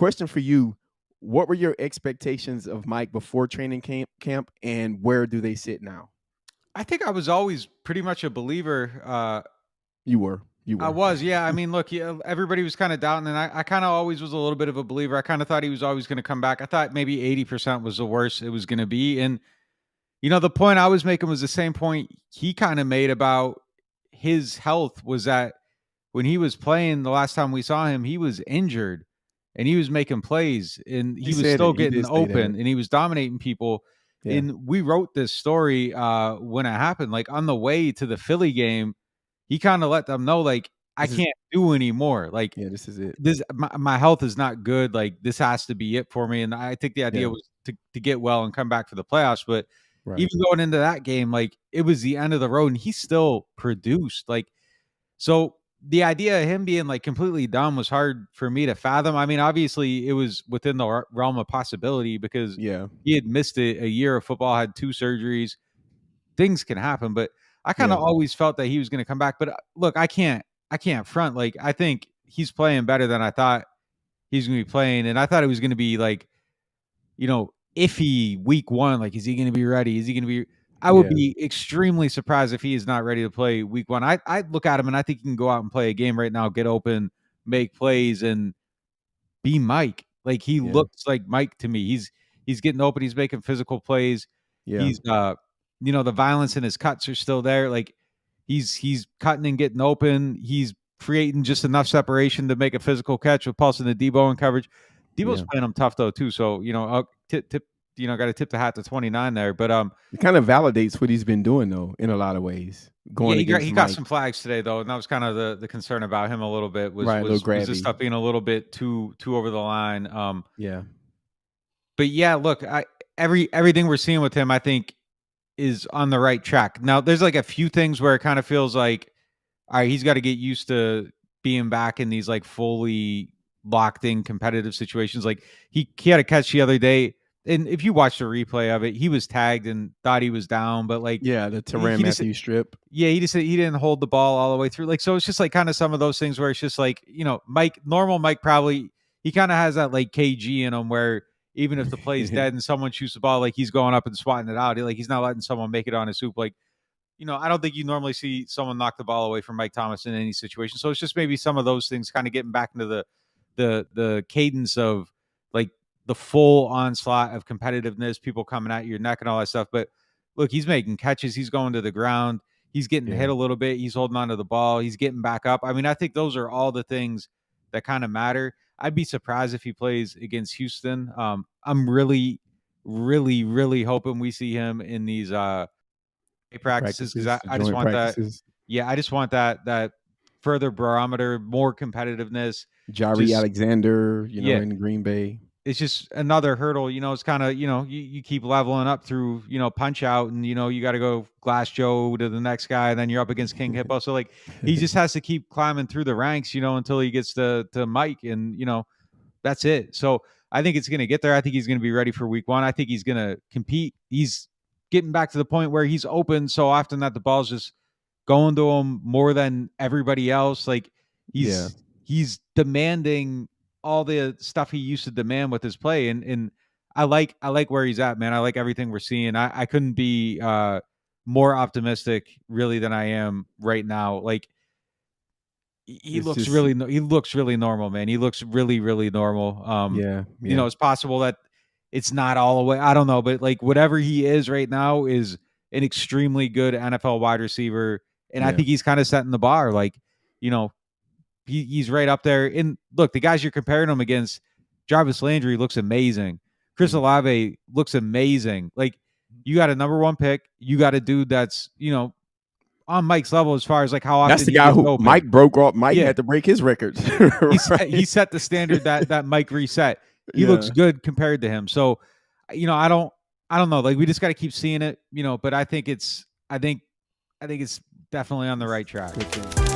question for you: what were your expectations of Mike before training camp, and where do they sit now? I think I was always pretty much a believer. You were. You I were. was, yeah. I mean, look, yeah, everybody was kind of doubting, and I kind of always was a little bit of a believer. I kind of thought he was always going to come back. I thought maybe 80% was the worst it was going to be. And, the point I was making was the same point he kind of made about his health was that when he was playing the last time we saw him, he was injured and he was making plays and He he was said still it. He getting did say that. open and he was dominating people. Yeah. And we wrote this story when it happened, like on the way to the Philly game, he kind of let them know, like, I This is can't do anymore. Like yeah, this is it. my health is not good. Like this has to be it for me. And I think the idea Yeah. was to get well and come back for the playoffs. But Right. even going into that game, like it was the end of the road and he still produced. Like so the idea of him being like completely dumb was hard for me to fathom. I mean, obviously it was within the realm of possibility because Yeah. he had missed a year of football, had 2 surgeries. Things can happen, but I kind Yeah. of always felt that he was going to come back. But look, I can't front. Like I think he's playing better than I thought he's going to be playing, and I thought it was going to be like iffy week 1. Like, is he going to be ready? Is he going to be? I would Yeah. be extremely surprised if he is not ready to play week 1. I look at him and I think he can go out and play a game right now, get open, make plays, and be Mike. Like he Yeah. looks like Mike to me. He's getting open. He's making physical plays. Yeah. He's the violence in his cuts are still there. Like he's cutting and getting open. He's creating just enough separation to make a physical catch with pulsing the Debo in coverage. Debo's Yeah. playing him tough though too. So I'll tip got to tip the hat to 29 there. But It kind of validates what he's been doing though, in a lot of ways, yeah, going he got against he got Mike. some flags today though, and that was kind of the concern about him a little bit was Right. A little was this grabby. stuff being a little bit too over the line. Yeah. But yeah, look, everything we're seeing with him, I think, is on the right track. Now, there's like a few things where it kind of feels like, all right, he's got to get used to being back in these like fully locked in competitive situations. Like he had a catch the other day, and if you watch the replay of it, he was tagged and thought he was down, but like Yeah. The Tyrann he just Matthew strip. yeah, he didn't hold the ball all the way through. Like so, it's just like kind of some of those things where it's just like Mike probably he kind of has that like KG in him where even if the play's dead and someone shoots the ball, like he's going up and swatting it out. He's not letting someone make it on his hoop. Like, I don't think you normally see someone knock the ball away from Mike Thomas in any situation. So it's just maybe some of those things kind of getting back into the cadence of like the full onslaught of competitiveness, people coming at your neck and all that stuff. But look, he's making catches, he's going to the ground, he's getting Yeah. hit a little bit, he's holding on to the ball, he's getting back up. I mean, I think those are all the things that kind of matter. I'd be surprised if he plays against Houston. I'm really, really, really hoping we see him in these practices because Practices, the I just joint want that. practices. Yeah, I just want that further barometer, more competitiveness. Jari Just Alexander, yeah, in Green Bay. it's just another hurdle. It's kind of you keep leveling up through punch out, and you got to go Glass Joe to the next guy, and then you're up against King Hippo. So like he just has to keep climbing through the ranks, until he gets to Mike, and that's it. So I think it's going to get there. I think he's going to be ready for week 1. I think he's going to compete. He's getting back to the point where he's open so often that the ball's just going to him more than everybody else. Like Yeah. he's demanding all the stuff he used to demand with his play. And I like where he's at, man. I like everything we're seeing. I couldn't be more optimistic really than I am right now. Like he It's looks just really normal, man. He looks really, really normal. yeah, yeah. It's possible that it's not all the way. I don't know, but like whatever he is right now is an extremely good NFL wide receiver. And I Yeah. think he's kind of setting the bar. Like, he's right up there. And look, the guys you're comparing him against, Jarvis Landry looks amazing. Chris Mhm. Olave looks amazing. Like, you got a number 1 pick. You got a dude that's, on Mike's level as far as like how often That's the he guy gets who open. Mike broke off. Mike Yeah. had to break his records. He set the standard that Mike reset. He looks Yeah. good compared to him. So, I don't know. Like we just got to keep seeing it, but I think it's definitely on the right track. Good thing.